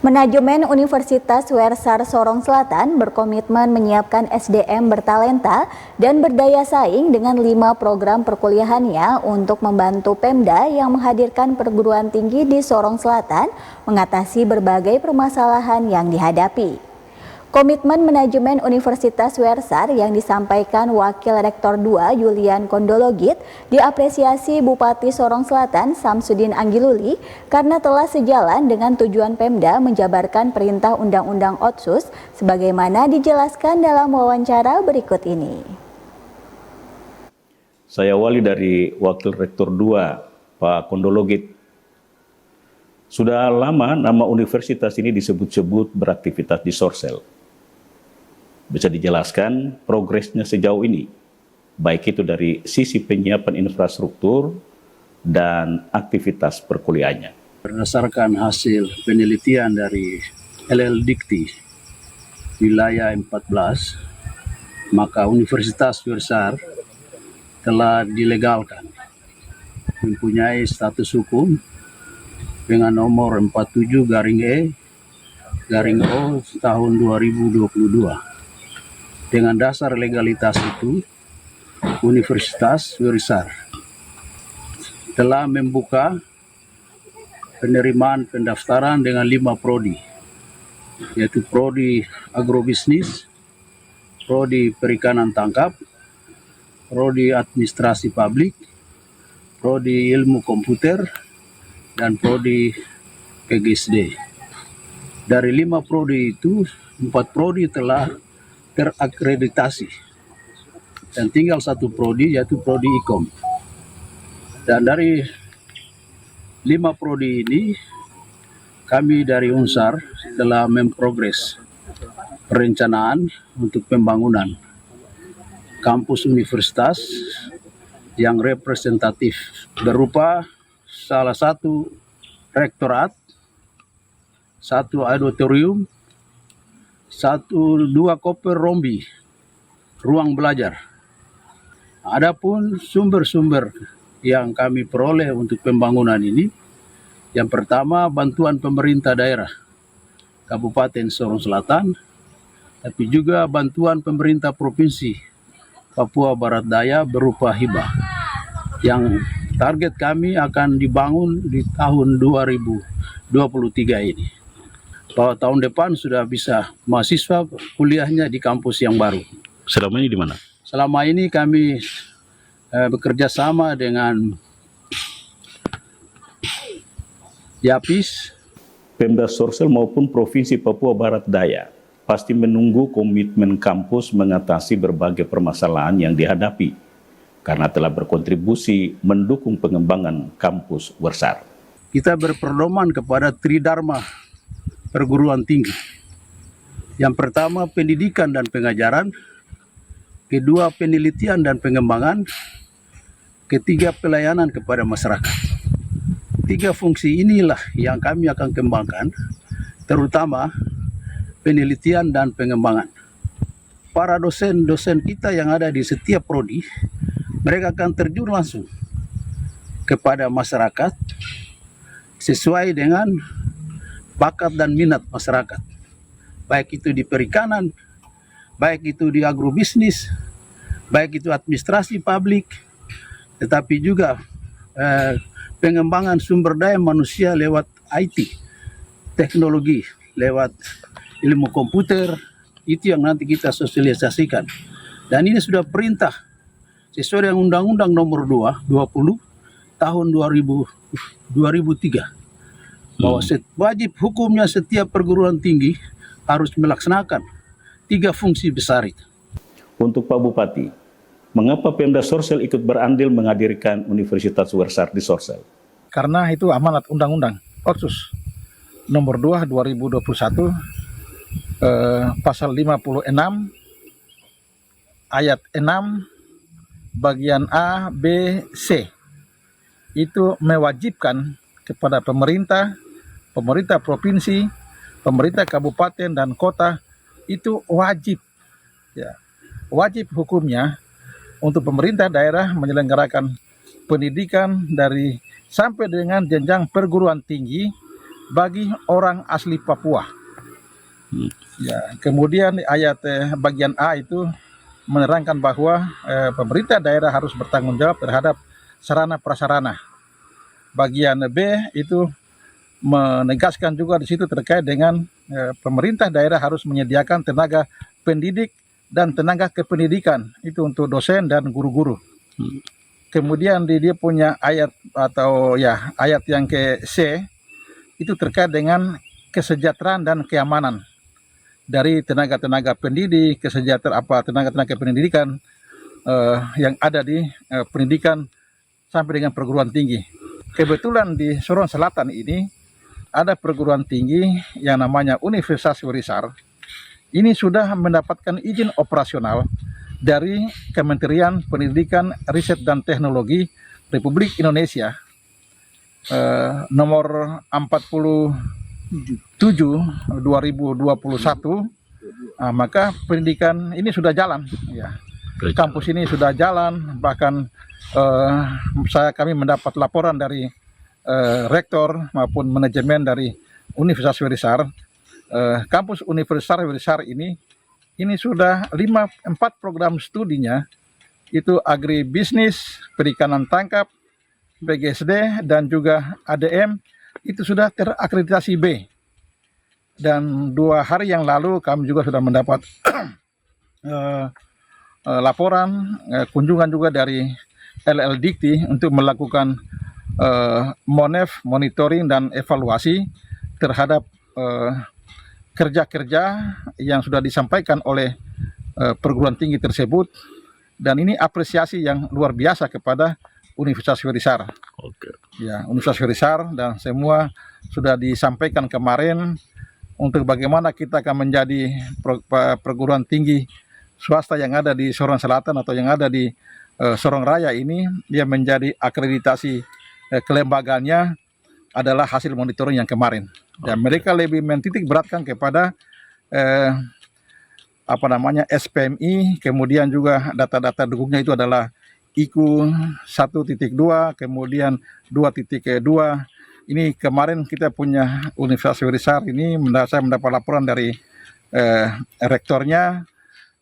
Manajemen Universitas Wersar Sorong Selatan berkomitmen menyiapkan SDM bertalenta dan berdaya saing dengan 5 program perkuliahannya untuk membantu Pemda yang menghadirkan perguruan tinggi di Sorong Selatan mengatasi berbagai permasalahan yang dihadapi. Komitmen manajemen Universitas Wersar yang disampaikan Wakil Rektor 2 Julian Kondologit diapresiasi Bupati Sorong Selatan Samsudin Anggiluli karena telah sejalan dengan tujuan Pemda menjabarkan perintah Undang-Undang Otsus sebagaimana dijelaskan dalam wawancara berikut ini. Saya Wali dari Wakil Rektor 2 Pak Kondologit. Sudah lama nama universitas ini disebut-sebut beraktivitas di Sorsel. Bisa dijelaskan progresnya sejauh ini, baik itu dari sisi penyiapan infrastruktur dan aktivitas perkuliahannya. Berdasarkan hasil penelitian dari LLDikti wilayah 14, maka Universitas Wersar telah dilegalkan, mempunyai status hukum dengan nomor 47/E/O tahun 2022. Dengan dasar legalitas itu, Universitas Wersar telah membuka penerimaan pendaftaran dengan 5 prodi, yaitu prodi agrobisnis, prodi perikanan tangkap, prodi administrasi publik, prodi ilmu komputer, dan prodi PGSD. Dari 5 prodi itu, 4 prodi telah terakreditasi dan tinggal 1 prodi, yaitu prodi Ikom. Dan dari 5 prodi ini, kami dari Unsar telah memprogres perencanaan untuk pembangunan kampus universitas yang representatif berupa salah satu rektorat, 1 auditorium, 2 koper rombi, ruang belajar. Adapun sumber-sumber yang kami peroleh untuk pembangunan ini, yang pertama bantuan pemerintah daerah Kabupaten Sorong Selatan, tapi juga bantuan pemerintah Provinsi Papua Barat Daya berupa hibah, yang target kami akan dibangun di tahun 2023 ini. Bahwa tahun depan sudah bisa mahasiswa kuliahnya di kampus yang baru. Selama ini di mana? Selama ini kami bekerja sama dengan Yapis, Pemda Sorsel maupun Provinsi Papua Barat Daya pasti menunggu komitmen kampus mengatasi berbagai permasalahan yang dihadapi karena telah berkontribusi mendukung pengembangan kampus Wersar. Kita berpedoman kepada Tridharma perguruan tinggi. Yang pertama pendidikan dan pengajaran, kedua penelitian dan pengembangan, ketiga pelayanan kepada masyarakat. 3 fungsi inilah yang kami akan kembangkan, terutama penelitian dan pengembangan. Para dosen-dosen kita yang ada di setiap prodi, mereka akan terjun langsung kepada masyarakat sesuai dengan bakat dan minat masyarakat, baik itu di perikanan, baik itu di agrobisnis, baik itu administrasi publik, tetapi juga pengembangan sumber daya manusia lewat IT, teknologi, lewat ilmu komputer, itu yang nanti kita sosialisasikan. Dan ini sudah perintah sesuai dengan Undang-Undang nomor 20 tahun 2003. Bahwa wajib hukumnya setiap perguruan tinggi harus melaksanakan 3 fungsi besar itu. Untuk Pak Bupati, mengapa Pemda Sorsel ikut berandil menghadirkan Universitas Wersar di Sorsel? Karena itu amanat Undang-Undang Otsus nomor 2 2021 pasal 56 ayat 6 bagian A, B, C itu mewajibkan kepada pemerintah provinsi, pemerintah kabupaten dan kota itu wajib, ya, wajib hukumnya untuk pemerintah daerah menyelenggarakan pendidikan dari sampai dengan jenjang perguruan tinggi bagi orang asli Papua. Ya, kemudian ayat bagian A itu menerangkan bahwa pemerintah daerah harus bertanggung jawab terhadap sarana prasarana. Bagian B itu menegaskan juga di situ terkait dengan pemerintah daerah harus menyediakan tenaga pendidik dan tenaga kependidikan itu untuk dosen dan guru-guru. Kemudian dia punya ayat atau ya ayat yang ke C itu terkait dengan kesejahteraan dan keamanan dari tenaga-tenaga pendidik, tenaga-tenaga pendidikan yang ada di pendidikan sampai dengan perguruan tinggi. Kebetulan di Sorong Selatan ini ada perguruan tinggi yang namanya Universitas Werisar. Ini sudah mendapatkan izin operasional dari Kementerian Pendidikan, Riset dan Teknologi Republik Indonesia nomor 47 2021. Maka pendidikan ini sudah jalan ya. Kampus ini sudah jalan, bahkan kami mendapat laporan dari rektor maupun manajemen dari Universitas Werisar. Kampus Universitas Werisar ini sudah 4 program studinya itu agribisnis, perikanan tangkap, PGSD dan juga ADM itu sudah terakreditasi B. Dan 2 hari yang lalu kami juga sudah mendapat laporan kunjungan juga dari LL Dikti untuk melakukan monitoring dan evaluasi terhadap kerja-kerja yang sudah disampaikan oleh perguruan tinggi tersebut, dan ini apresiasi yang luar biasa kepada Universitas Werisar. Ya, Universitas Werisar dan semua sudah disampaikan kemarin untuk bagaimana kita akan menjadi perguruan tinggi swasta yang ada di Sorong Selatan atau yang ada di Sorong Raya ini, dia menjadi akreditasi kelembagaannya adalah hasil monitoring yang kemarin. Dan mereka lebih mentitik beratkan kepada SPMI, kemudian juga data-data dukungnya itu adalah IQ 1.2, kemudian 2.2. Ini kemarin kita punya Universitas Werisar ini, saya mendapat laporan dari rektornya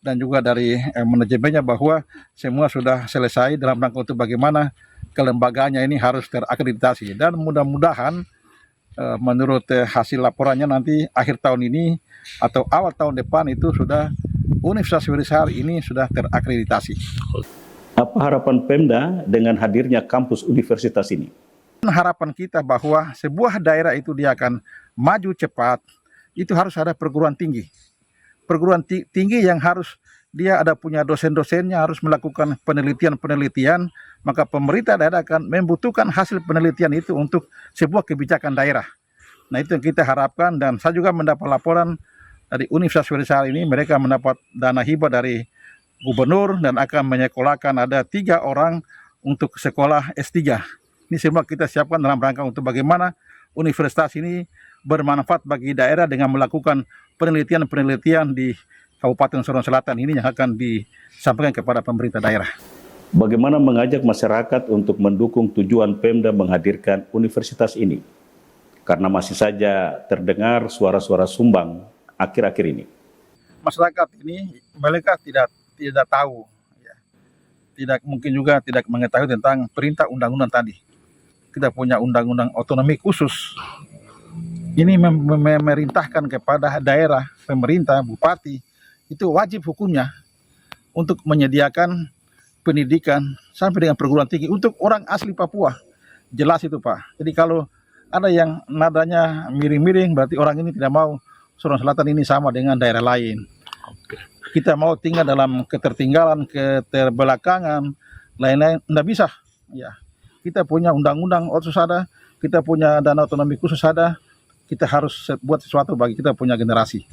dan juga dari manajemennya bahwa semua sudah selesai dalam rangka untuk bagaimana kelembagaannya ini harus terakreditasi. Dan mudah-mudahan menurut hasil laporannya nanti akhir tahun ini atau awal tahun depan itu sudah Universitas Werisar ini sudah terakreditasi. Apa harapan Pemda dengan hadirnya kampus universitas ini? Harapan kita bahwa sebuah daerah itu dia akan maju cepat, itu harus ada perguruan tinggi. Perguruan tinggi yang harus dia ada punya dosen-dosennya, harus melakukan penelitian-penelitian, maka pemerintah daerah akan membutuhkan hasil penelitian itu untuk sebuah kebijakan daerah. Nah, itu yang kita harapkan, dan saya juga mendapat laporan dari Universitas Werisar ini, mereka mendapat dana hibah dari gubernur dan akan menyekolahkan ada 3 orang untuk sekolah S3. Ini semua kita siapkan dalam rangka untuk bagaimana universitas ini bermanfaat bagi daerah dengan melakukan penelitian-penelitian di Kabupaten Sorong Selatan ini yang akan disampaikan kepada pemerintah daerah. Bagaimana mengajak masyarakat untuk mendukung tujuan Pemda menghadirkan universitas ini? Karena masih saja terdengar suara-suara sumbang akhir-akhir ini. Masyarakat ini mereka tidak tahu, ya. Mungkin juga tidak mengetahui tentang perintah undang-undang tadi. Kita punya undang-undang otonomi khusus. Ini memerintahkan kepada daerah, pemerintah, bupati, itu wajib hukumnya untuk menyediakan pendidikan sampai dengan perguruan tinggi untuk orang asli Papua. Jelas itu, Pak. Jadi kalau ada yang nadanya miring-miring, berarti orang ini tidak mau Sorong Selatan ini sama dengan daerah lain. Kita mau tinggal dalam ketertinggalan, keterbelakangan, lain-lain, tidak bisa. Ya, kita punya undang-undang otsus ada, kita punya dana otonomi khusus ada, kita harus buat sesuatu bagi kita punya generasi.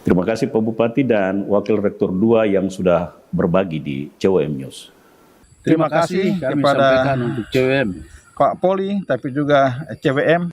Terima kasih Pak Bupati dan Wakil Rektor 2 yang sudah berbagi di CWM News. Terima kasih kami kepada sampaikan untuk CWM. Pak Poli, tapi juga CWM